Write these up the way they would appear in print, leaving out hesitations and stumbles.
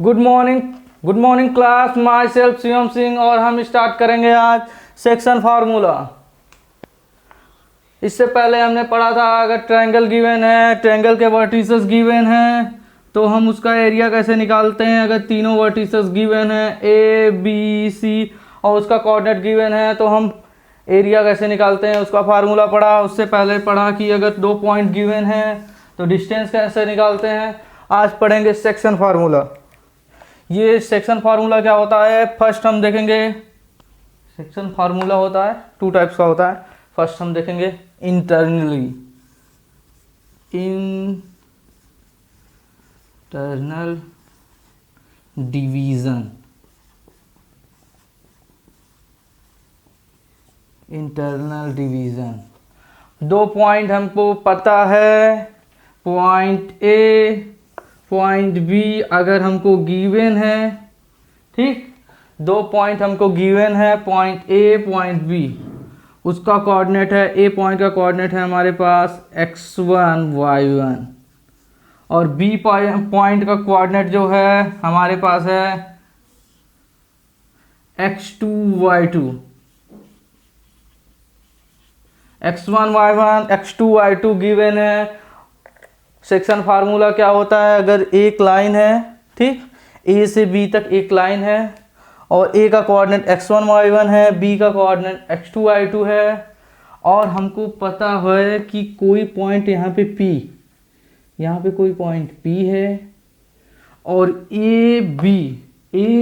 Good morning class. My self Shivam Singh और हम start करेंगे आज सेक्शन फार्मूला। इससे पहले हमने पढ़ा था अगर ट्रायंगल गिवन है, ट्रायंगल के वर्टिसेस गिवन हैं तो हम उसका एरिया कैसे निकालते हैं। अगर तीनों वर्टिसेस गिवन है ए बी सी और उसका कोऑर्डिनेट गिवन है तो हम एरिया कैसे निकालते हैं, उसका फार्मूला पढ़ा। उससे पहले पढ़ा कि अगर 2 पॉइंट गिवन है तो डिस्टेंस कैसे निकालते हैं। आज पढ़ेंगे सेक्शन फार्मूला। ये सेक्शन फार्मूला क्या होता है, फर्स्ट हम देखेंगे। सेक्शन फार्मूला होता है 2 टाइप्स का होता है। फर्स्ट हम देखेंगे internal division. Internal division 2 point हमको पता है, पॉइंट ए पॉइंट बी अगर हमको गिवन है, ठीक। 2 पॉइंट हमको गिवन है, पॉइंट ए पॉइंट बी, उसका कोऑर्डिनेट है, ए पॉइंट का कोऑर्डिनेट है हमारे पास x1 y1 और बी पॉइंट का कोऑर्डिनेट जो है हमारे पास है x2 y2। x1 y1 x2 y2 given है। सेक्शन फार्मूला क्या होता है, अगर एक लाइन है, ठीक, ए से बी तक एक लाइन है और ए का कोऑर्डिनेट x1 y1 है, बी का कोऑर्डिनेट x2 y2 है और हमको पता है कि कोई पॉइंट यहाँ पे P, यहाँ पे कोई पॉइंट P है और ए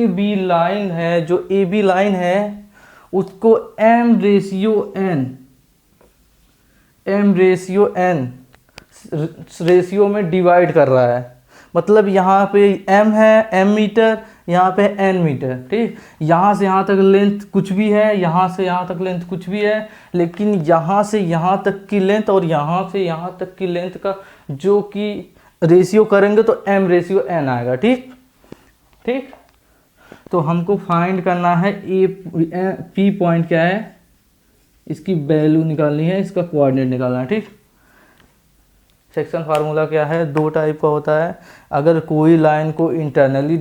बी लाइन है, जो ए बी लाइन है उसको m रेशियो n रेशियो में डिवाइड कर रहा है। मतलब यहाँ पे m है, m मीटर, यहाँ पे n मीटर, ठीक। यहाँ से यहाँ तक लेंथ कुछ भी है, यहाँ से यहाँ तक लेंथ कुछ भी है, लेकिन यहाँ से यहाँ तक की लेंथ और यहाँ से यहाँ तक की लेंथ का जो कि रेशियो करेंगे तो m रेशियो n आएगा, ठीक ठीक। तो हमको फाइंड करना है P पॉइंट क्या है, इसकी वैल्यू निकालनी है, इसका कोऑर्डिनेट निकालना है, ठीक। सेक्शन फार्मूला क्या है, 2 टाइप का होता है। अगर कोई लाइन को इंटरनली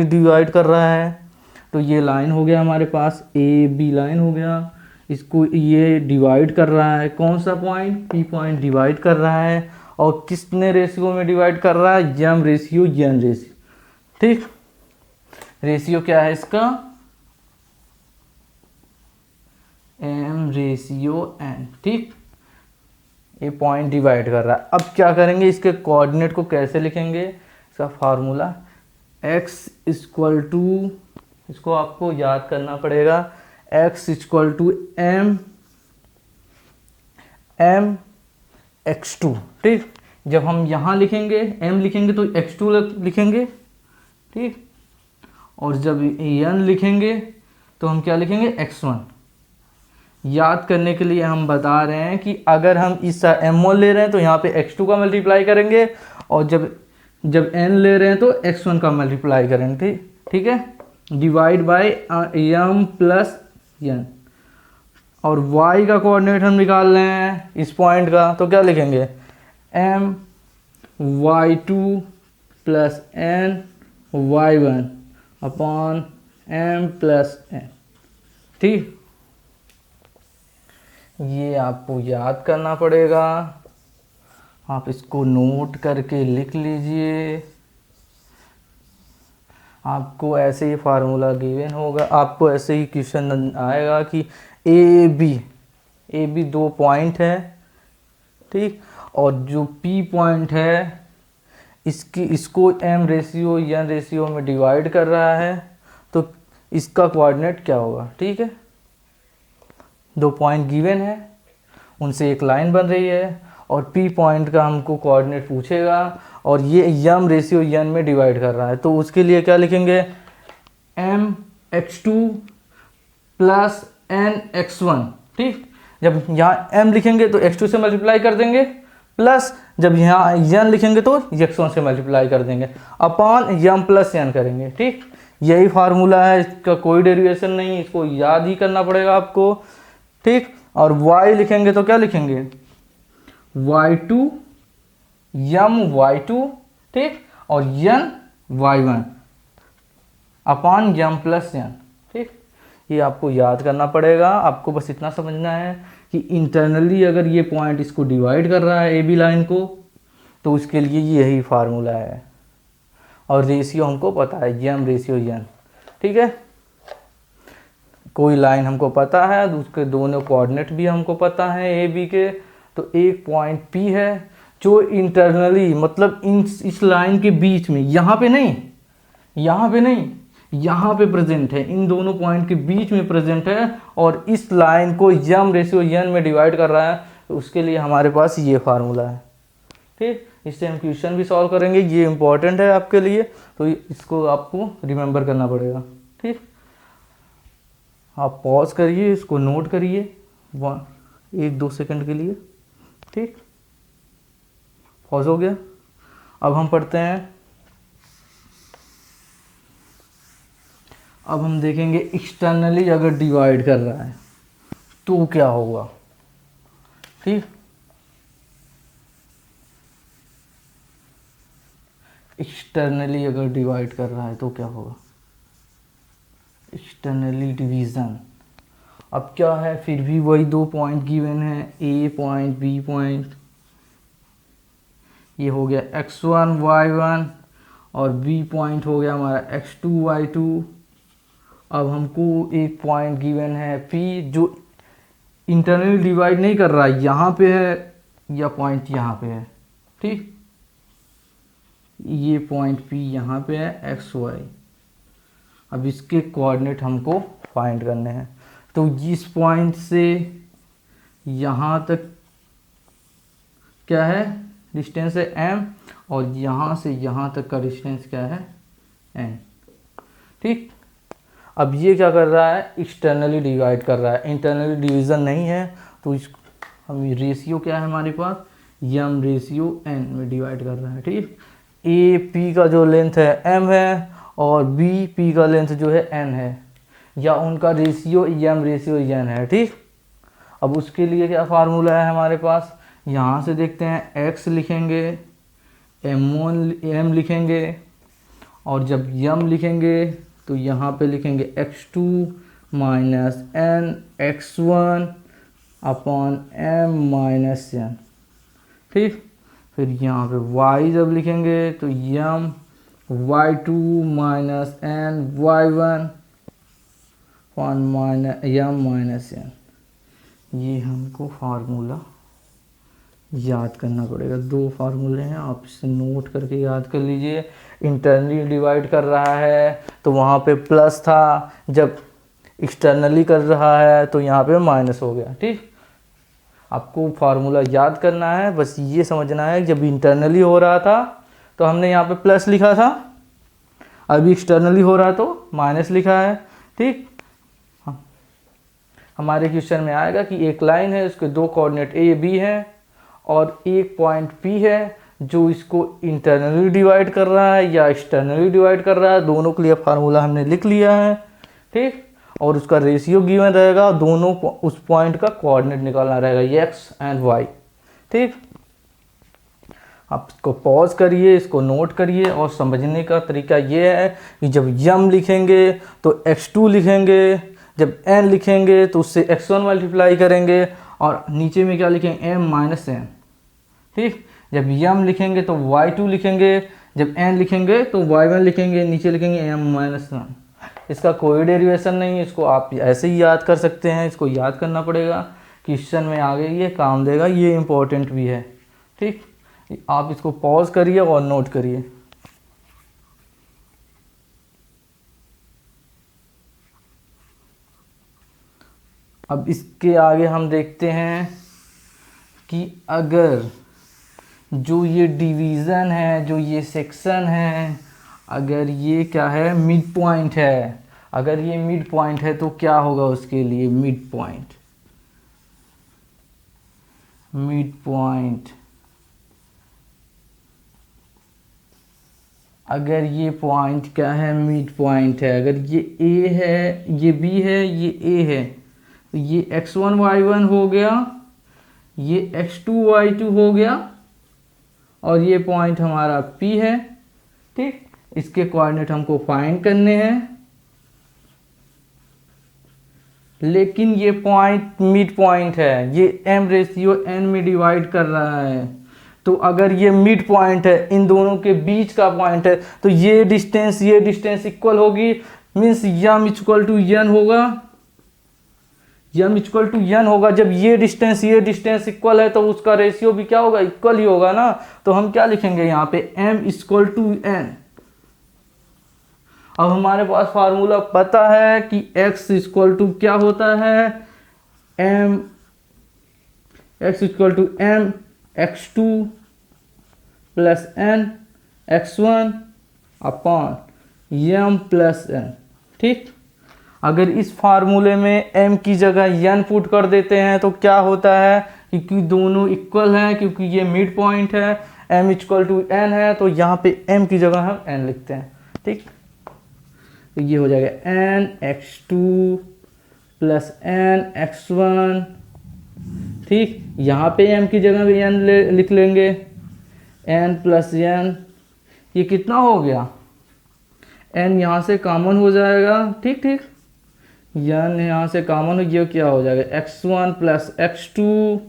डिवाइड कर रहा है तो ये लाइन हो गया हमारे पास, ए बी लाइन हो गया, इसको ये डिवाइड कर रहा है, कौन सा पॉइंट, पी पॉइंट डिवाइड कर रहा है और किसने रेशियो में डिवाइड कर रहा है, एम रेशियो एन रेशियो, ठीक। रेशियो क्या है इसका, एम रेशियो एन, ठीक। ये पॉइंट डिवाइड कर रहा है। अब क्या करेंगे, इसके कोऑर्डिनेट को कैसे लिखेंगे, इसका फार्मूला x इक्वल टू, इसको आपको याद करना पड़ेगा, x equal to m x2, ठीक। जब हम यहाँ लिखेंगे m लिखेंगे तो x2 लिखेंगे, ठीक। और जब n लिखेंगे तो हम क्या लिखेंगे, x1। याद करने के लिए हम बता रहे हैं कि अगर हम इस m1 ले रहे हैं तो यहाँ पे x2 का मल्टीप्लाई करेंगे और जब n ले रहे हैं तो x1 का मल्टीप्लाई करेंगे, ठीक है। Divide by m plus n और y का कोऑर्डिनेट हम निकाल रहे हैं इस पॉइंट का, तो क्या लिखेंगे, m y2 plus n y1 upon m plus n, ठीक। ये आपको याद करना पड़ेगा, आप इसको नोट करके लिख लीजिए। आपको ऐसे ही फार्मूला गिवन होगा, आपको ऐसे ही क्वेश्चन आएगा कि ए बी 2 पॉइंट है, ठीक। और जो पी पॉइंट है इसको एम रेशियो एन रेशियो में डिवाइड कर रहा है तो इसका कोऑर्डिनेट क्या होगा, ठीक है। 2 पॉइंट गिवन है, उनसे एक लाइन बन रही है और P पॉइंट का हमको कोऑर्डिनेट पूछेगा और ये m रेशियो n में डिवाइड कर रहा है, तो उसके लिए क्या लिखेंगे, m x2 plus n x1, ठीक। जब यहाँ m लिखेंगे तो x2 से मल्टीप्लाई कर देंगे, प्लस जब यहाँ n लिखेंगे तो x1 से मल्टीप्लाई कर देंगे, अपॉन m प्लस n करेंगे, ठीक। यही फार्मूला है, इसका कोई डेरिवेशन नहीं, इसको याद ही करना पड़ेगा आपको, ठीक। और y लिखेंगे तो क्या लिखेंगे, y2 m y2, ठीक, और n y1 अपॉन यम प्लस एन। ठीक, ये आपको याद करना पड़ेगा। आपको बस इतना समझना है कि इंटरनली अगर ये पॉइंट इसको डिवाइड कर रहा है ए बी लाइन को, तो उसके लिए यही फार्मूला है। और रेशियो हमको पता है, यम रेशियो एन। ठीक है, कोई लाइन हमको पता है, उसके दोनों कोऑर्डिनेट भी हमको पता है ए बी के। तो एक पॉइंट पी है जो इंटरनली मतलब इस लाइन के बीच में, यहाँ पे नहीं, यहाँ पे प्रेजेंट है, इन दोनों पॉइंट के बीच में प्रेजेंट है और इस लाइन को यम रेशियो एन में डिवाइड कर रहा है। तो उसके लिए हमारे पास ये फार्मूला है। ठीक, इससे हम क्वेश्चन भी सॉल्व करेंगे, ये इंपॉर्टेंट है आपके लिए, तो इसको आपको रिमेंबर करना पड़ेगा। ठीक, आप पॉज करिए, इसको नोट करिए 1-2 सेकंड के लिए। ठीक, पॉज हो गया। अब हम पढ़ते हैं, अब हम देखेंगे एक्सटर्नली अगर डिवाइड कर रहा है तो क्या होगा। ठीक, एक्सटर्नली अगर डिवाइड कर रहा है तो क्या होगा, एक्सटर्नली डिवीज़न। अब क्या है, फिर भी वही 2 पॉइंट गिवन है, ए पॉइंट बी पॉइंट। ये हो गया x1 y1 और बी पॉइंट हो गया हमारा x2 y2। अब हमको एक पॉइंट गिवन है P जो इंटरनली डिवाइड नहीं कर रहा है, यहाँ पे है या पॉइंट यहाँ पे है। ठीक, ये पॉइंट P यहाँ पे है x y। अब इसके कोऑर्डिनेट हमको फाइंड करने हैं। तो इस पॉइंट से यहाँ तक क्या है, डिस्टेंस है m, और यहाँ से यहाँ तक का डिस्टेंस क्या है n। ठीक, अब ये क्या कर रहा है, एक्सटर्नली डिवाइड कर रहा है, इंटरनली डिवीज़न नहीं है। तो इस हम रेशियो क्या है हमारे पास, यम रेशियो n में डिवाइड कर रहा है। ठीक, ए पी का जो लेंथ है m है और बी पी का लेंथ जो है n है, या उनका रेशियो यम रेशियो n है। ठीक, अब उसके लिए क्या फार्मूला है हमारे पास, यहाँ से देखते हैं, x लिखेंगे, m लिखेंगे, और जब यम लिखेंगे तो यहाँ पे लिखेंगे x2 minus n x1 upon m minus n। ठीक, फिर यहाँ पे y जब लिखेंगे तो M y2 minus n y1 upon minus M minus n। ये हमको फार्मूला याद करना पड़ेगा। 2 फार्मूले हैं, आप इसे नोट करके याद कर लीजिए। इंटरनली डिवाइड कर रहा है तो वहाँ पे प्लस था, जब एक्सटर्नली कर रहा है तो यहाँ पे माइनस हो गया। ठीक, आपको फार्मूला याद करना है, बस ये समझना है जब इंटरनली हो रहा था तो हमने यहाँ पे प्लस लिखा था, अभी एक्सटर्नली हो रहा तो माइनस लिखा है। ठीक, हमारे क्वेश्चन में आएगा कि एक लाइन है, उसके 2 कोऑर्डिनेट ए बी हैं और एक पॉइंट P है जो इसको इंटरनली डिवाइड कर रहा है या एक्सटर्नली डिवाइड कर रहा है। दोनों के लिए फार्मूला हमने लिख लिया है। ठीक, और उसका रेशियो गिवन रहेगा, दोनों उस पॉइंट का कोऑर्डिनेट निकालना रहेगा x एंड y। ठीक, आप इसको पॉज करिए, इसको नोट करिए, और समझने का तरीका ये है कि जब यम लिखेंगे तो x2 लिखेंगे, जब n लिखेंगे तो उससे x1 मल्टीप्लाई करेंगे, और नीचे में क्या लिखेंगे, m माइनस n। ठीक, जब यम लिखेंगे तो y2 लिखेंगे, जब n लिखेंगे तो y1 लिखेंगे, नीचे लिखेंगे m माइनस 1। इसका कोई डेरिवेशन नहीं है, इसको आप ऐसे ही याद कर सकते हैं। इसको याद करना पड़ेगा, क्वेश्चन में आगे ये काम देगा, ये इम्पोर्टेंट भी है। ठीक, आप इसको पॉज करिए और नोट करिए। अब इसके आगे हम देखते हैं कि अगर जो ये डिवीज़न है, जो ये सेक्शन है, अगर ये क्या है, मिड पॉइंट है, अगर ये मिड पॉइंट है तो क्या होगा उसके लिए, मिड पॉइंट, मिड पॉइंट अगर ये पॉइंट क्या है, मिड पॉइंट है, अगर ये ए है, ये बी है, ये ए है, तो ये x1 y1 हो गया, ये x2 y2 हो गया, और ये पॉइंट हमारा P है। ठीक, इसके कोऑर्डिनेट हमको फाइंड करने हैं, लेकिन ये पॉइंट मिड पॉइंट है, ये m रेशियो n में डिवाइड कर रहा है। तो अगर ये मिड पॉइंट है, इन दोनों के बीच का पॉइंट है, तो ये डिस्टेंस इक्वल होगी, means m equal to n होगा, m इक्वल टू n होगा। जब ये डिस्टेंस इक्वल है तो उसका रेशियो भी क्या होगा, इक्वल ही होगा ना। तो हम क्या लिखेंगे यहाँ पे m इक्वल टू n। अब हमारे पास फार्मूला पता है कि x इक्वल टू क्या होता है, x equal to m x2 plus n x1 upon m plus n। ठीक, अगर इस फार्मूले में m की जगह n पुट कर देते हैं तो क्या होता है, क्योंकि दोनों इक्वल हैं, क्योंकि ये मिड पॉइंट है, m इक्वल टू n है, तो यहाँ पे m की जगह हम n लिखते हैं। ठीक, तो ये हो जाएगा n x2 plus n x1। ठीक, यहाँ पे m की जगह भी n लिख लेंगे, n प्लस n। ये कितना हो गया, n यहाँ से कॉमन हो जाएगा। ठीक ठीक, n यहाँ से कॉमन हो गया, क्या हो जाएगा x1 plus x2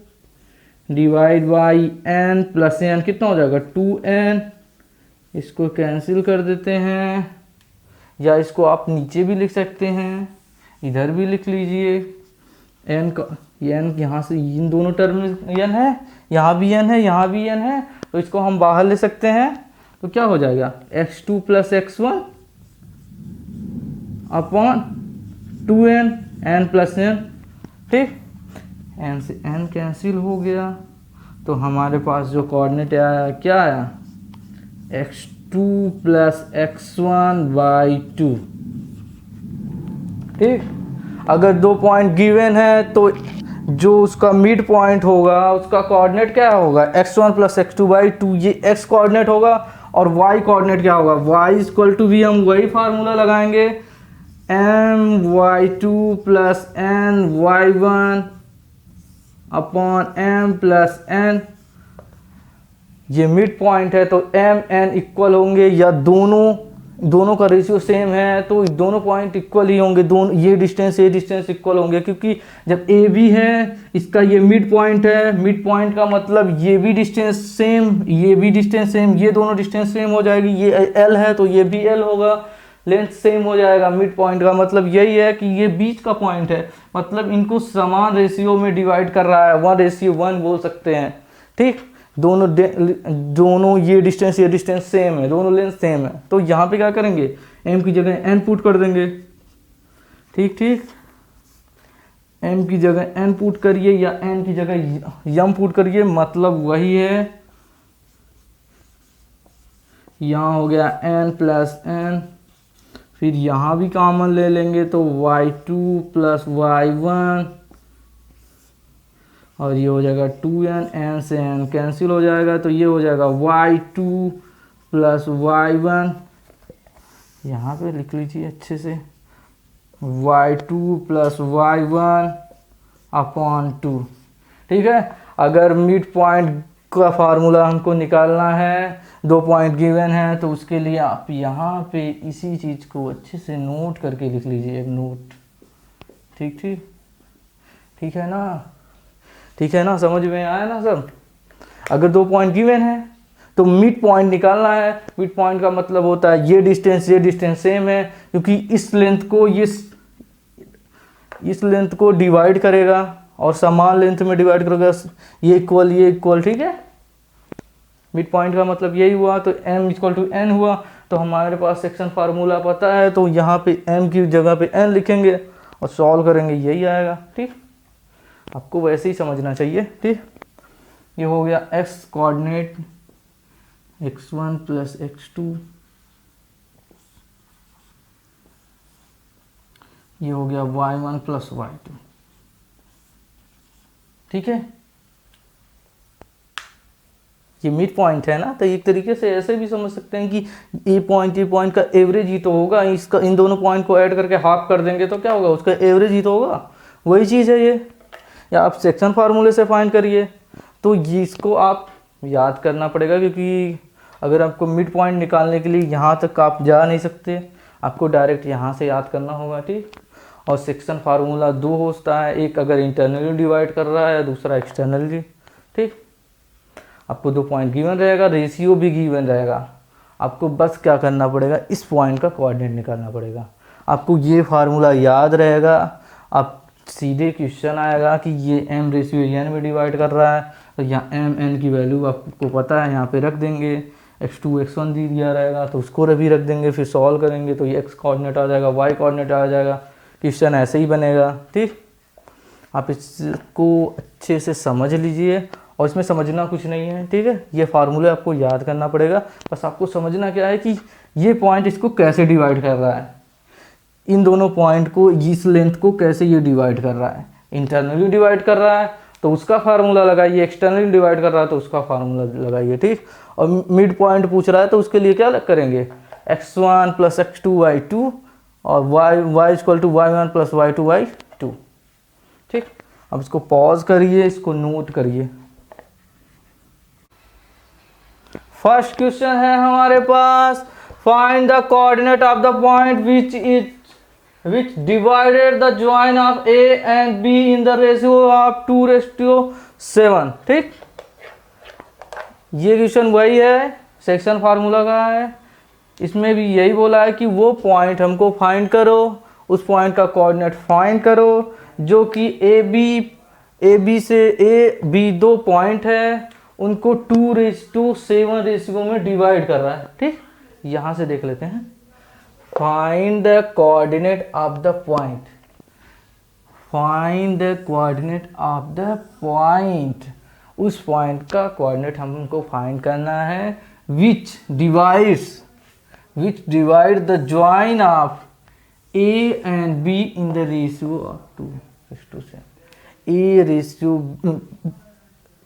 divide by n plus n, कितना हो जाएगा 2n। इसको कैंसिल कर देते हैं, या इसको आप नीचे भी लिख सकते हैं, इधर भी लिख लीजिए। n का n यहाँ से इन दोनों टर्म में n है, यहाँ भी n है, यहाँ भी n है, तो इसको हम बाहर ले सकते हैं। तो क्या हो जाएगा x2 plus x1 upon 2n n plus n। ठीक, n से n कैंसिल हो गया, तो हमारे पास जो कोऑर्डिनेट आया क्या आया, x2 प्लस x1 बाई 2। ठीक, अगर दो पॉइंट गिवन है तो जो उसका मिड पॉइंट होगा उसका कोऑर्डिनेट क्या होगा, x1 प्लस x2 बाई 2, ये x कोऑर्डिनेट होगा। और y कोऑर्डिनेट क्या होगा, y इक्वल टू भी हम वही फार्मूला लगाएंगे, my2 plus ny1 upon m plus n। ये मिड पॉइंट है तो m n इक्वल होंगे, या दोनों का रेशियो सेम है तो दोनों पॉइंट इक्वल ही होंगे, दोनों ये डिस्टेंस इक्वल होंगे, क्योंकि जब ए बी है, इसका ये मिड पॉइंट है, मिड पॉइंट का मतलब ये भी डिस्टेंस सेम, ये भी डिस्टेंस सेम, ये दोनों डिस्टेंस सेम हो जाएगी। ये एल है तो ये भी एल होगा, लेंथ सेम हो जाएगा। मिड पॉइंट का मतलब यही है कि ये बीच का पॉइंट है, मतलब इनको समान रेशियो में डिवाइड कर रहा है, 1:1 बोल सकते हैं। ठीक, दोनों ये डिस्टेंस सेम है, दोनों लेंथ सेम है, तो यहाँ पे क्या करेंगे, m की जगह n पुट कर देंगे। ठीक ठीक, m की जगह n पुट करिए या n की जगह m पुट करिए, मतलब वही है। यहाँ हो गया n प्लस n, फिर यहाँ भी कॉमन ले लेंगे तो y2 प्लस y1, और ये हो जाएगा 2n, n से n कैंसिल हो जाएगा, तो ये हो जाएगा y2 प्लस y1। यहाँ पे लिख लीजिए अच्छे से, y2 प्लस y1 अपॉन 2। ठीक है, अगर मिड पॉइंट का फार्मूला हमको निकालना है, दो पॉइंट गिवन है, तो उसके लिए आप यहाँ पे इसी चीज़ को अच्छे से नोट करके लिख लीजिए, एक नोट। ठीक ठीक, ठीक है ना, ठीक है ना, समझ में आया ना सब। अगर दो पॉइंट गिवन है तो मिड पॉइंट निकालना है। मिड पॉइंट का मतलब होता है ये डिस्टेंस सेम है, क्योंकि इस लेंथ को डिवाइड करेगा और समान लेंथ में डिवाइड करेगा, ये इक्वल। ठीक है, मिड पॉइंट का मतलब यही हुआ, तो m इक्वल टू n हुआ। तो हमारे पास सेक्शन फार्मूला पता है, तो यहाँ पे m की जगह पे n लिखेंगे और सॉल्व करेंगे, यही आएगा। ठीक, आपको वैसे ही समझना चाहिए। ठीक, ये हो गया x coordinate x1 plus x2, ये हो गया y1 प्लस y2। ठीक है, ये मिड पॉइंट है ना, तो एक तरीके से ऐसे भी समझ सकते हैं कि ए पॉइंट का एवरेज ही तो होगा, इसका इन दोनों पॉइंट को ऐड करके हाफ कर देंगे तो क्या होगा, उसका एवरेज ही तो होगा। वही चीज़ है ये, या आप सेक्शन फार्मूले से फाइंड करिए। तो इसको आप याद करना पड़ेगा, क्योंकि अगर आपको मिड पॉइंट निकालने के लिए यहाँ तक आप जा नहीं सकते, आपको डायरेक्ट यहाँ से याद करना होगा, ठीक। और सेक्शन फार्मूला दो होता है, एक अगर इंटरनली डिवाइड कर रहा है, दूसरा एक्सटर्नली, ठीक। आपको 2 पॉइंट गिवन रहेगा, रेशियो भी गिवन रहेगा, आपको बस क्या करना पड़ेगा, इस पॉइंट का कोऑर्डिनेट निकालना पड़ेगा। आपको ये फार्मूला याद रहेगा, आप सीधे क्वेश्चन आएगा कि ये m रेशियो n में डिवाइड कर रहा है, तो यहाँ m n की वैल्यू आपको पता है, यहाँ पे रख देंगे। x2 x1 दी दिया रहेगा तो उसको भी रख देंगे, फिर सॉल्व करेंगे तो ये x कोऑर्डिनेट आ जाएगा, y कोऑर्डिनेट आ जाएगा, क्वेश्चन ऐसे ही बनेगा, ठीक। आप इसको अच्छे से समझ लीजिए, और इसमें समझना कुछ नहीं है, ठीक है। ये फार्मूले आपको याद करना पड़ेगा, बस आपको समझना क्या है कि ये पॉइंट इसको कैसे डिवाइड कर रहा है, इन दोनों पॉइंट को, इस लेंथ को कैसे ये डिवाइड कर रहा है। इंटरनली डिवाइड कर रहा है तो उसका फार्मूला लगाइए, एक्सटर्नली डिवाइड कर रहा है तो उसका फार्मूला लगाइए, ठीक। और मिड पॉइंट पूछ रहा है तो उसके लिए क्या करेंगे, x1 + x2 y2 और y equal to y1 + y2 y2, ठीक। अब इसको पॉज करिए, इसको नोट करिए। फर्स्ट क्वेश्चन है हमारे पास, find the coordinate of the point which divided the join of A and B in the ratio of 2:7, ठीक। ये क्वेश्चन वही है, सेक्शन फार्मूला का है, इसमें भी यही बोला है कि वो पॉइंट हमको फाइंड करो, उस पॉइंट का कोऑर्डिनेट फाइंड करो जो कि ए बी से ए बी दो पॉइंट है, उनको 2:7 रेशियो में डिवाइड कर रहा है, ठीक। यहाँ से देख लेते हैं, find the coordinate of the point, find the coordinate of the point, उस पॉइंट का कोऑर्डिनेट हमको फाइंड करना है, विच divide the join of A and be in the ratio of 2:7।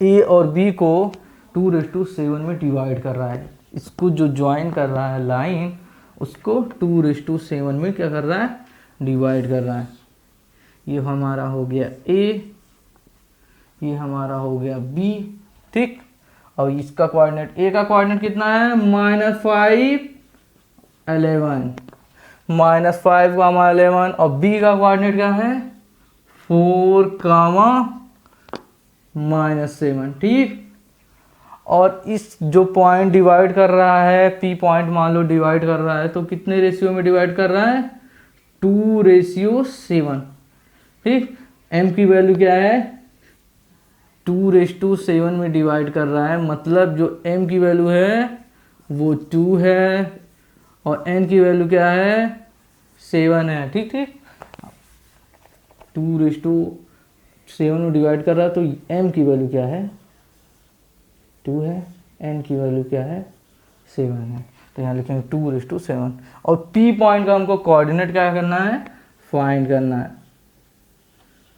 ए और बी को 2:7 में डिवाइड कर रहा है, इसको जो ज्वाइन कर रहा है लाइन, उसको 2:7 में क्या कर रहा है, डिवाइड कर रहा है। ये हमारा हो गया ए, ये हमारा हो गया बी, ठीक। और इसका कोऑर्डिनेट, ए का कोऑर्डिनेट कितना है, -5 11, -5 का 11, और बी का कोऑर्डिनेट क्या है, 4 -7, ठीक। और इस जो पॉइंट डिवाइड कर रहा है, पी पॉइंट मान लो डिवाइड कर रहा है, तो कितने रेशियो में डिवाइड कर रहा है, 2:7, ठीक। एम की वैल्यू क्या है, 2:7 में डिवाइड कर रहा है, मतलब जो एम की वैल्यू है वो 2 है, और एन की वैल्यू क्या है, 7 है, ठीक ठीक। 2:7 में डिवाइड कर रहा है तो एम की वैल्यू क्या है, 2 है, एन की वैल्यू क्या है, 7 है, तो यहाँ लिखेंगे 2:7। और पी पॉइंट का हमको कोऑर्डिनेट क्या करना है, फाइंड करना है।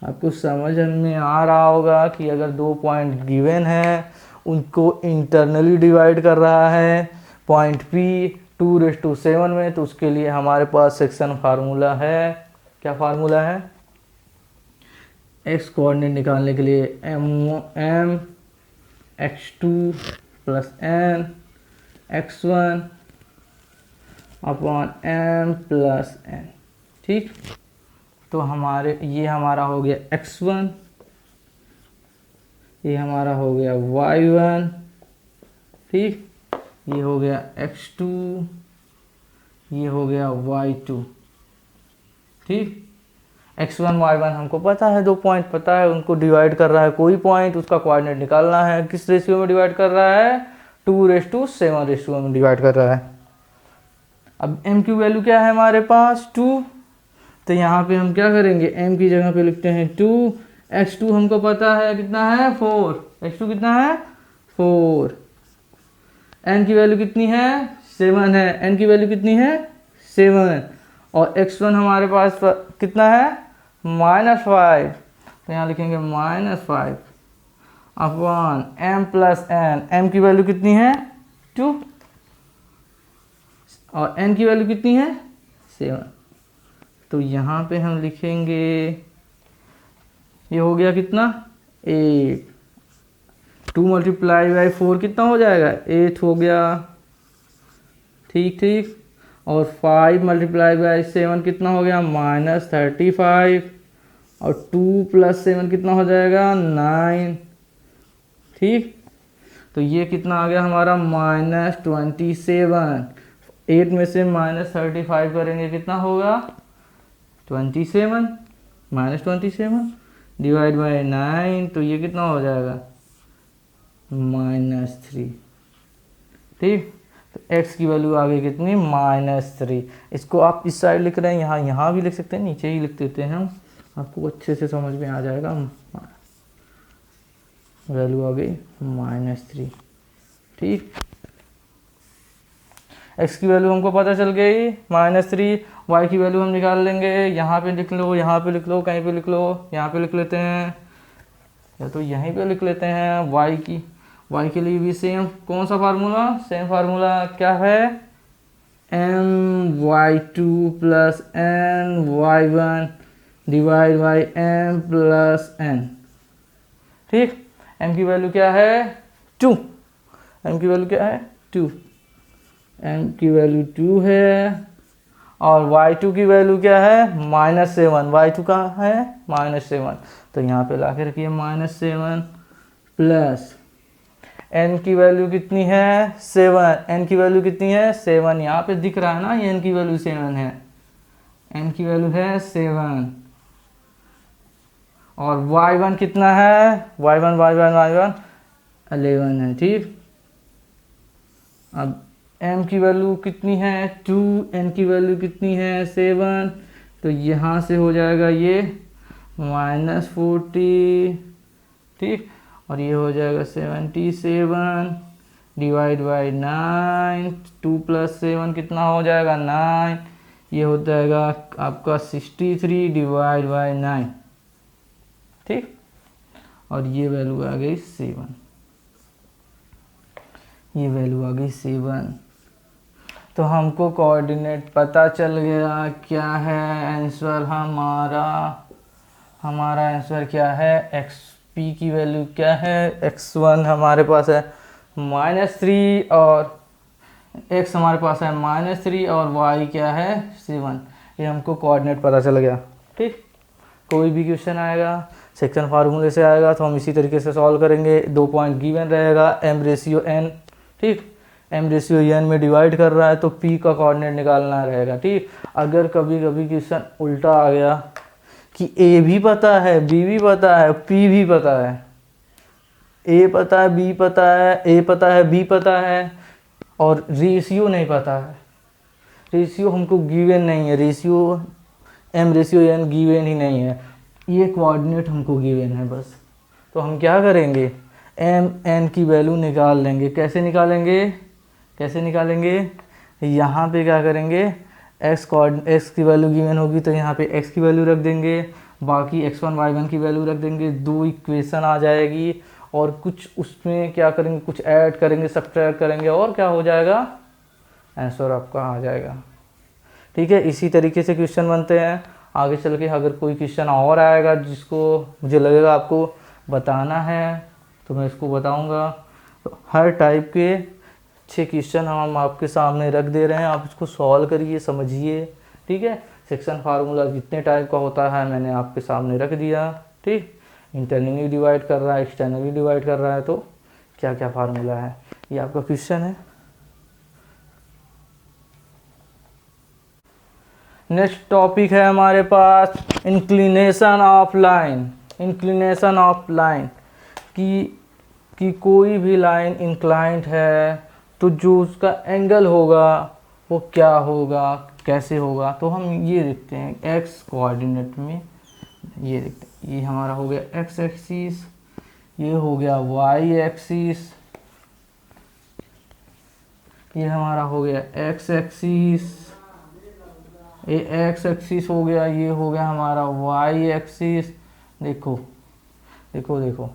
आपको समझ में आ रहा होगा कि अगर 2 पॉइंट गिवन है, उनको इंटरनली डिवाइड कर रहा है पॉइंट पी 2:7 में, तो उसके लिए हमारे पास सेक्शन फार्मूला है। क्या फार्मूला है, एक्स कोऑर्डिनेट निकालने के लिए m x2 + n x1 upon m + n, ठीक। तो ये हमारा हो गया x1, ये हमारा हो गया y1, ठीक। ये हो गया x2, ये हो गया y2, ठीक। x1 y1 हमको पता है, 2 पॉइंट पता है, उनको डिवाइड कर रहा है कोई पॉइंट, उसका कोऑर्डिनेट निकालना है। किस रेशियो में डिवाइड कर रहा है, 2:7 रेशियो में डिवाइड कर रहा है। अब m की वैल्यू क्या है हमारे पास, 2, तो यहाँ पे हम क्या करेंगे, m की जगह पे लिखते हैं 2, x2 हमको पता है कितना है, 4, x2 कितना है, 4, n की वैल्यू कितनी है, 7 है, n की वैल्यू कितनी है, 7, और x1 हमारे पास कितना है, -5, तो यहाँ लिखेंगे -5 अपॉन m + n, m की वैल्यू कितनी है, 2, और n की वैल्यू कितनी है, 7, तो यहाँ पे हम लिखेंगे, ये हो गया कितना, 8, 2 × 4 कितना हो जाएगा, 8 हो गया, ठीक ठीक। और 5 मल्टीप्लाई बाई 7 कितना हो गया, -35। और 2 + 7 कितना हो जाएगा, 9। ठीक, तो ये कितना आ गया हमारा, -27। 8 में से -35 करेंगे कितना होगा, 27। -27 डिवाइड बाई 9, तो ये कितना हो जाएगा, -3। ठीक, तो x की वैल्यू आ गई कितनी, -3। इसको आप इस साइड लिख रहे हैं, यहाँ भी लिख सकते हैं, नीचे ही लिख देते हैं हम, आपको अच्छे से समझ में आ जाएगा। वैल्यू आ गई -3। ठीक, x की वैल्यू हमको पता चल गई -3। y की वैल्यू हम निकाल लेंगे, यहाँ पे लिख लो, यहाँ पे लिख लो, कहीं पे लिख लो, यहाँ पे लिख लेते हैं या तो यहीं पे लिख लेते हैं। y के लिए भी सेम कौन सा फार्मूला, सेम फार्मूला क्या है, my2 + ny1 divide by m + n। ठीक, m की वैल्यू क्या है, 2। m की वैल्यू क्या है, 2। m की वैल्यू 2 है। और y2 की वैल्यू क्या है, -7। y2 का है -7, तो यहाँ पे ला के रखिए -7 प्लस n की वैल्यू कितनी है, 7। n की वैल्यू कितनी है, 7। यहाँ पे दिख रहा है ना, ये n की वैल्यू 7 है, n की वैल्यू है 7। और y1 कितना है, y1 11 है। ठीक, अब m की वैल्यू कितनी है, 2। n की वैल्यू कितनी है, 7। तो यहाँ से हो जाएगा ये -40। ठीक, और ये हो जाएगा 77 डिवाइड बाई 9। 2 + 7 कितना हो जाएगा, 9। ये हो जाएगा आपका 63 डिवाइड बाई 9। ठीक, और ये वैल्यू आ गई 7। ये वैल्यू आ गई 7। तो हमको कोऑर्डिनेट पता चल गया क्या है आंसर हमारा। हमारा आंसर क्या है, xp की वैल्यू क्या है, x1 हमारे पास है -3 और x हमारे पास है -3 और y क्या है 7। ये हमको कोऑर्डिनेट पता चल गया। ठीक, कोई भी क्वेश्चन आएगा सेक्शन फार्मूले से आएगा तो हम इसी तरीके से सॉल्व करेंगे। 2 पॉइंट गिवन रहेगा, m/n। ठीक, m/n में डिवाइड कर रहा है तो p का कोऑर्डिनेट निकालना रहेगा। ठीक, अगर कभी कभी क्वेश्चन उल्टा आ गया कि a भी पता है, b भी पता है, p भी पता है, a पता है, b पता है, a पता है, b पता है और रेशियो नहीं पता है, रेशियो हमको गिवन नहीं है, रेशियो m/n गिवन ही नहीं है, ये कोऑर्डिनेट हमको गिवन है बस। तो हम क्या करेंगे, m/n की वैल्यू निकाल लेंगे। कैसे निकालेंगे, कैसे निकालेंगे, यहाँ पे क्या करेंगे, x की वैल्यू गिवन होगी तो यहाँ पे x की वैल्यू रख देंगे, बाकी x1 y1 की वैल्यू रख देंगे, 2 इक्वेशन आ जाएगी और कुछ उसमें क्या करेंगे, कुछ ऐड करेंगे, सब्ट्रैक्ट करेंगे और क्या हो जाएगा, आंसर आपका आ जाएगा। ठीक है, इसी तरीके से क्वेश्चन बनते हैं। आगे चल के अगर कोई क्वेश्चन और आएगा जिसको मुझे लगेगा आपको बताना है तो मैं इसको बताऊंगा। तो हर टाइप के 6 क्वेश्चन हम आपके सामने रख दे रहे हैं, आप इसको सॉल्व करिए, समझिए। ठीक है, सेक्शन फार्मूला जितने टाइप का होता है मैंने आपके सामने रख दिया। ठीक, इंटरनली डिवाइड कर रहा है, एक्सटर्नली डिवाइड कर रहा है, तो क्या क्या फार्मूला है ये आपका क्वेश्चन है। नेक्स्ट टॉपिक है हमारे पास inclination of line. Inclination of line कि कोई भी लाइन इंक्लाइंट है तो जो उसका एंगल होगा वो क्या होगा, कैसे होगा, तो हम ये देखते हैं एक्स कोऑर्डिनेट में। ये देखते हैं, ये हमारा हो गया एक्स एक्सिस, ये हो गया वाई एक्सिस, ये हमारा हो गया एक्स एक्सिस, ये एक्स एक्सिस हो गया, ये हो गया हमारा वाई एक्सिस। देखो देखो देखो,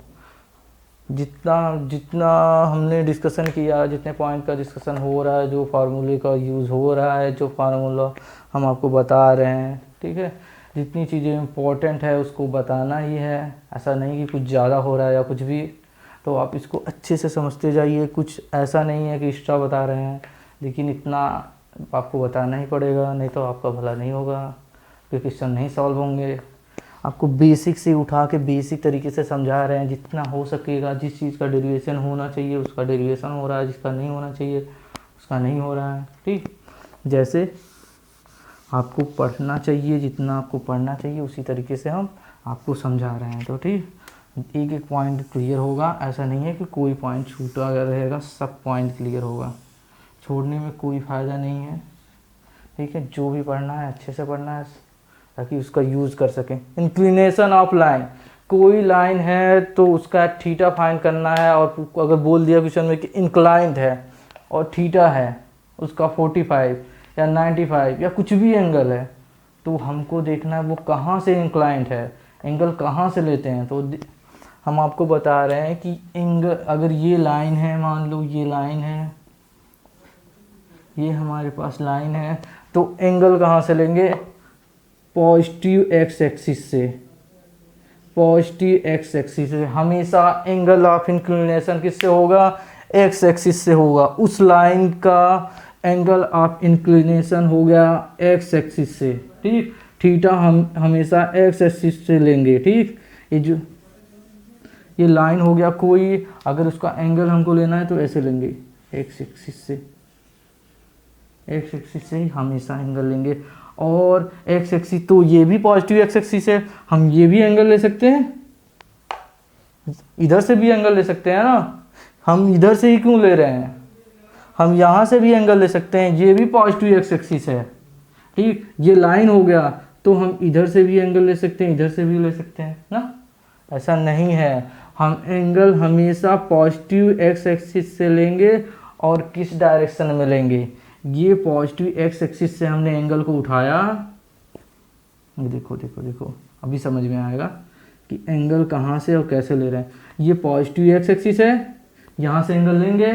जितना जितना हमने डिस्कशन किया, जितने पॉइंट का डिस्कशन हो रहा है, जो फार्मूले का यूज़ हो रहा है, जो फार्मूला हम आपको बता रहे हैं, ठीक है, जितनी चीज़ें इम्पोर्टेंट है उसको बताना ही है। ऐसा नहीं कि कुछ ज़्यादा हो रहा है या कुछ भी, तो आप इसको अच्छे से समझते जाइए। कुछ ऐसा नहीं है कि एक्स्ट्रा बता रहे हैं, लेकिन इतना आपको बताना ही पड़ेगा, नहीं तो आपका भला नहीं होगा, फिर क्वेश्चन नहीं सॉल्व होंगे। आपको बेसिक से उठा के बेसिक तरीके से समझा रहे हैं, जितना हो सकेगा। जिस चीज़ का डेरिवेशन होना चाहिए उसका डेरिवेशन हो रहा है, जिसका नहीं होना चाहिए उसका नहीं हो रहा है। ठीक, जैसे आपको पढ़ना चाहिए, जितना आपको पढ़ना चाहिए उसी तरीके से हम आपको समझा रहे हैं। तो ठीक, एक एक पॉइंट क्लियर होगा, ऐसा नहीं है कि कोई पॉइंट छूटा रहेगा, सब पॉइंट क्लियर होगा। छोड़ने में कोई फ़ायदा नहीं है। ठीक है, जो भी पढ़ना है अच्छे से पढ़ना है ताकि उसका यूज़ कर सकें। इंक्लिनेशन ऑफ लाइन, कोई लाइन है तो उसका थीटा फाइंड करना है, और अगर बोल दिया क्वेश्चन में कि इंक्लाइंड है और थीटा है उसका 45 या 95 या कुछ भी एंगल है, तो हमको देखना है वो कहाँ से इंक्लाइंड है, एंगल कहाँ से लेते हैं। तो हम आपको बता रहे हैं कि एंगल, अगर ये लाइन है, मान लो ये लाइन है, ये हमारे पास लाइन है, तो एंगल कहाँ से लेंगे, पॉजिटिव एक्स एक्सिस से। पॉजिटिव एक्स एक्सिस से हमेशा एंगल ऑफ इंक्लिनेशन किससे होगा, एक्स एक्सिस से होगा। उस लाइन का एंगल ऑफ इंक्लिनेशन हो गया एक्स एक्सिस से। ठीक, थीटा हम हमेशा एक्स एक्सिस से लेंगे। ठीक, ये लाइन हो गया कोई, अगर उसका एंगल हमको लेना है तो ऐसे लेंगे, एक्स एक्सिस से, एक्स एक्सिस से ही हमेशा एंगल लेंगे। और एक्स एक्सिस तो ये भी पॉजिटिव एक्स एक्सिस है, हम ये भी एंगल ले सकते हैं, इधर से भी एंगल ले सकते हैं ना। हम इधर से ही क्यों ले रहे हैं, हम यहाँ से भी एंगल ले सकते हैं, ये भी पॉजिटिव एक्स एक्सिस है। ठीक, ये लाइन हो गया तो हम इधर से भी एंगल ले सकते हैं, इधर से भी ले सकते हैं ना। ऐसा नहीं है, हम एंगल हमेशा पॉजिटिव एक्स एक्सिस से लेंगे। और किस डायरेक्शन में लेंगे, ये पॉजिटिव एक्स एक्सिस से हमने एंगल को उठाया, देखो देखो देखो अभी समझ में आएगा कि एंगल कहाँ से और कैसे ले रहे हैं। ये पॉजिटिव एक्स एक्सिस है, यहाँ से एंगल लेंगे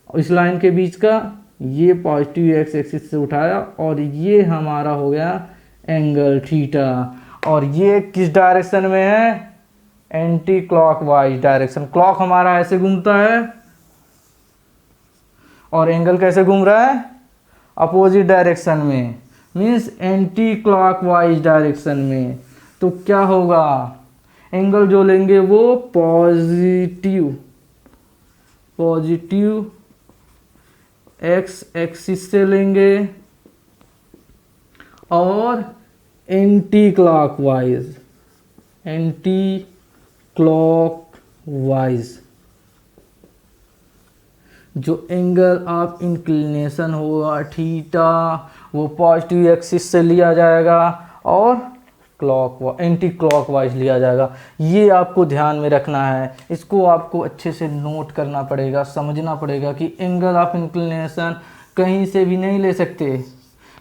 और इस लाइन के बीच का, ये पॉजिटिव एक्स एक्सिस से उठाया और ये हमारा हो गया एंगल थीटा। और ये किस डायरेक्शन में है, एंटी क्लॉकवाइज डायरेक्शन। क्लॉक हमारा ऐसे घूमता है और एंगल कैसे घूम रहा है, अपोजिट डायरेक्शन में, मीन्स एंटी क्लॉकवाइज डायरेक्शन में। तो क्या होगा, एंगल जो लेंगे वो पॉजिटिव एक्स एक्सिस से लेंगे और एंटी क्लॉकवाइज जो एंगल ऑफ इंक्लिनेशन होगा थीटा, वो पॉजिटिव एक्सिस से लिया जाएगा और एंटी क्लॉकवाइज लिया जाएगा। ये आपको ध्यान में रखना है, इसको आपको अच्छे से नोट करना पड़ेगा, समझना पड़ेगा कि एंगल ऑफ इंक्लिनेशन कहीं से भी नहीं ले सकते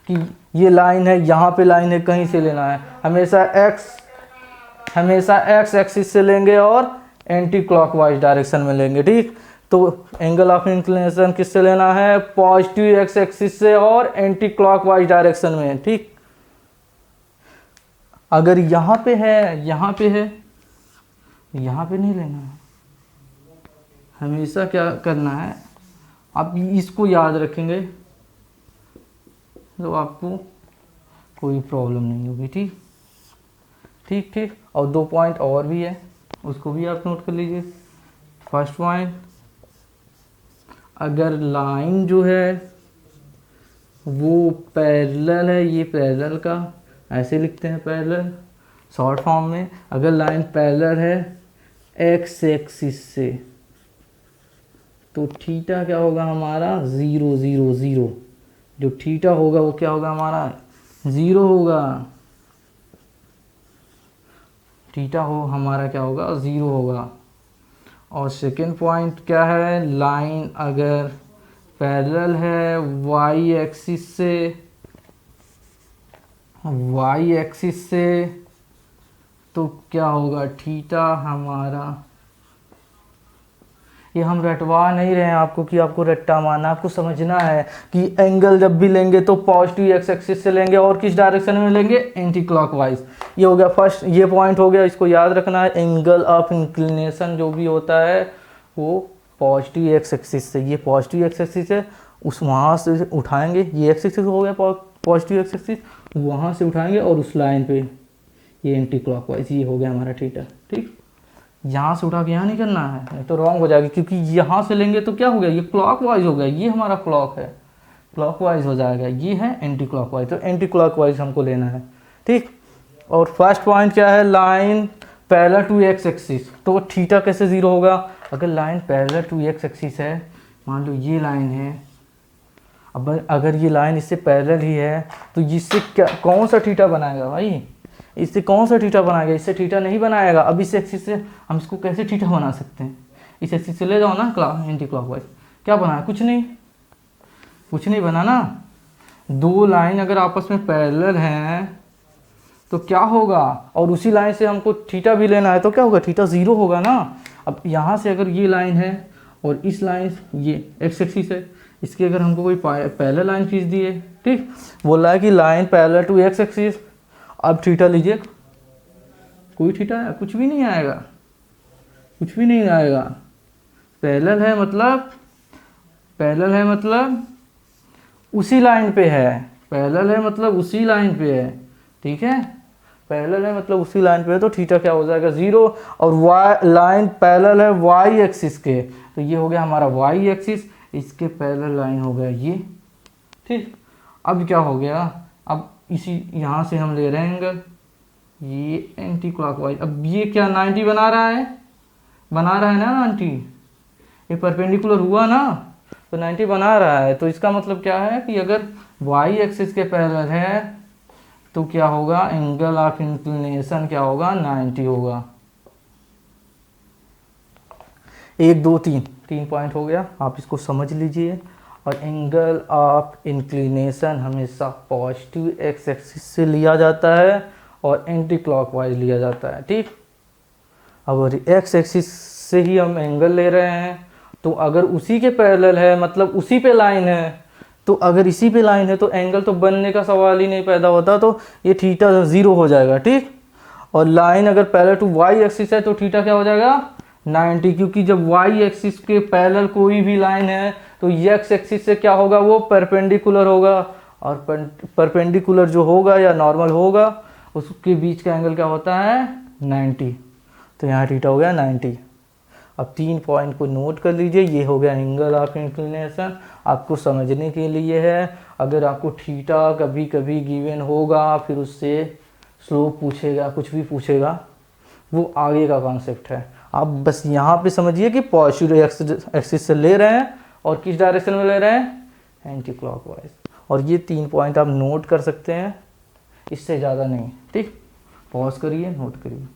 कि ये लाइन है, यहाँ पे लाइन है, कहीं से लेना है। हमेशा एक्स एक्सिस से लेंगे और एंटी क्लॉकवाइज डायरेक्शन में लेंगे। ठीक, तो एंगल ऑफ इंक्लिनेशन किससे लेना है, पॉजिटिव एक्स एक्सिस से और एंटी क्लॉकवाइज डायरेक्शन में। ठीक, अगर यहाँ पे है, यहाँ पे नहीं लेना है। हमेशा क्या करना है, आप इसको याद रखेंगे तो आपको कोई प्रॉब्लम नहीं होगी। ठीक ठीक ठीक, और 2 पॉइंट और भी है, उसको भी आप नोट कर लीजिए। फर्स्ट पॉइंट, अगर लाइन जो है वो पैरेलल है, ये पैरेलल का ऐसे लिखते हैं, पैरेलल शॉर्ट फॉर्म में। अगर लाइन पैरेलल है एक्स एक्सिस से तो थीटा क्या होगा हमारा, 0 0 0। जो थीटा होगा वो क्या होगा हमारा, 0 होगा। थीटा हो हमारा क्या होगा, 0 होगा। और सेकेंड पॉइंट क्या है, लाइन अगर पैरेलल है वाई एक्सिस से तो क्या होगा, थीटा हमारा, ये हम रटवा नहीं रहे हैं आपको कि आपको रट्टा मारना, आपको समझना है कि एंगल जब भी लेंगे तो पॉजिटिव एक्स एक्सिस से लेंगे और किस डायरेक्शन में लेंगे, एंटी क्लॉकवाइज। ये हो गया फर्स्ट, ये पॉइंट हो गया, इसको याद रखना है। एंगल ऑफ इंक्लिनेशन जो भी होता है वो पॉजिटिव एक्स एक्सिस से, ये पॉजिटिव एक्स एक्सिस है उस वहाँ से उठाएंगे, ये एक्स एक्सिस हो गया पॉजिटिव एक्स एक्सिस, वहाँ से उठाएंगे और उस लाइन पे ये एंटी क्लॉकवाइज, ये हो गया हमारा थीटा। ठीक, यहाँ से उठा के यहाँ नहीं करना है, नहीं तो रॉन्ग हो जाएगी, क्योंकि यहाँ से लेंगे तो क्या हो गया, ये क्लॉकवाइज हो गया, ये हमारा क्लॉक है, क्लॉकवाइज हो जाएगा, ये है एंटी क्लॉकवाइज, तो एंटी क्लॉकवाइज हमको लेना है। ठीक, और फर्स्ट पॉइंट क्या है, line parallel to X axis, तो थीटा कैसे ज़ीरो होगा, अगर line parallel to X axis है, मान लो ये लाइन है, अब अगर ये लाइन इससे पैरेलल ही है तो इससे क्या कौन सा थीटा बनाएगा भाई, इससे कौन सा थीटा बनाएगा, इससे थीटा नहीं बनाएगा। अब इस एक्सिस से हम इसको कैसे थीटा बना सकते हैं, इस एक्सिस से ले जाओ ना एंटी क्लॉकवाइज, क्या बनाया, कुछ नहीं, कुछ नहीं बना ना। दो लाइन अगर आपस में पैरेलल हैं तो क्या होगा, और उसी लाइन से हमको थीटा भी लेना है तो क्या होगा, थीटा ज़ीरो होगा ना। अब यहाँ से अगर ये लाइन है और इस लाइन ये एक्स एक्सिस है, इसकी अगर हमको कोई पैरेलल लाइन खींच दी है, ठीक, बोला है कि line parallel to X axis, अब थीटा लीजिए, कोई थीटा कुछ भी नहीं आएगा, कुछ भी नहीं आएगा, पैरेलल है मतलब, पैरेलल है मतलब उसी लाइन पे है, पैरेलल है मतलब उसी लाइन पे है, ठीक है, पैरेलल है मतलब उसी लाइन पे है, तो थीटा क्या हो जाएगा, ज़ीरो। और वाई लाइन पैरेलल है वाई एक्सिस के, तो ये हो गया हमारा वाई एक्सिस, इसके पैरेलल लाइन हो गया ये। ठीक, अब क्या हो गया, अब इसी यहाँ से हम ले रहे हैं एंगल, ये एंटी क्लॉकवाइज, अब ये क्या 90 बना रहा है, बना रहा है ना 90, ये परपेंडिकुलर हुआ ना, तो 90 बना रहा है, तो इसका मतलब क्या है कि अगर वाई एक्सिस के पैरेलल है तो क्या होगा, एंगल ऑफ इंक्लिनेशन क्या होगा, 90 होगा। 1 2 3 पॉइंट हो गया, आप इसको समझ लीजिए। और एंगल ऑफ इंक्लिनेशन हमेशा पॉजिटिव एक्स एक्सिस से लिया जाता है और एंटी क्लॉकवाइज लिया जाता है। ठीक, अब एक्स एक्सिस से ही हम एंगल ले रहे हैं, तो अगर उसी के पैरेलल है मतलब उसी पे लाइन है, तो अगर इसी पे लाइन है तो एंगल तो बनने का सवाल ही नहीं पैदा होता, तो ये थीटा ज़ीरो हो जाएगा। ठीक, और लाइन अगर पैरेलल टू वाई एक्सिस है तो थीटा क्या हो जाएगा, 90, क्योंकि जब वाई एक्सिस के पैरेलल कोई भी लाइन है तो एक्स एक्सिस से क्या होगा, वो परपेंडिकुलर होगा, और परपेंडिकुलर जो होगा या नॉर्मल होगा उसके बीच का एंगल क्या होता है, 90, तो यहाँ थीटा हो गया 90। अब 3 पॉइंट को नोट कर लीजिए, ये हो गया एंगल ऑफ इंक्लिनेशन, आपको समझने के लिए है। अगर आपको थीटा कभी कभी गिवन होगा, फिर उससे स्लोप पूछेगा, कुछ भी पूछेगा, वो आगे का कॉन्सेप्ट है। आप बस यहाँ पे समझिए कि पॉजिटिव एक्सिस से ले रहे हैं और किस डायरेक्शन में ले रहे हैं, एंटी क्लॉकवाइज। और ये 3 पॉइंट आप नोट कर सकते हैं, इससे ज़्यादा नहीं। ठीक, पॉज करिए, नोट करिए।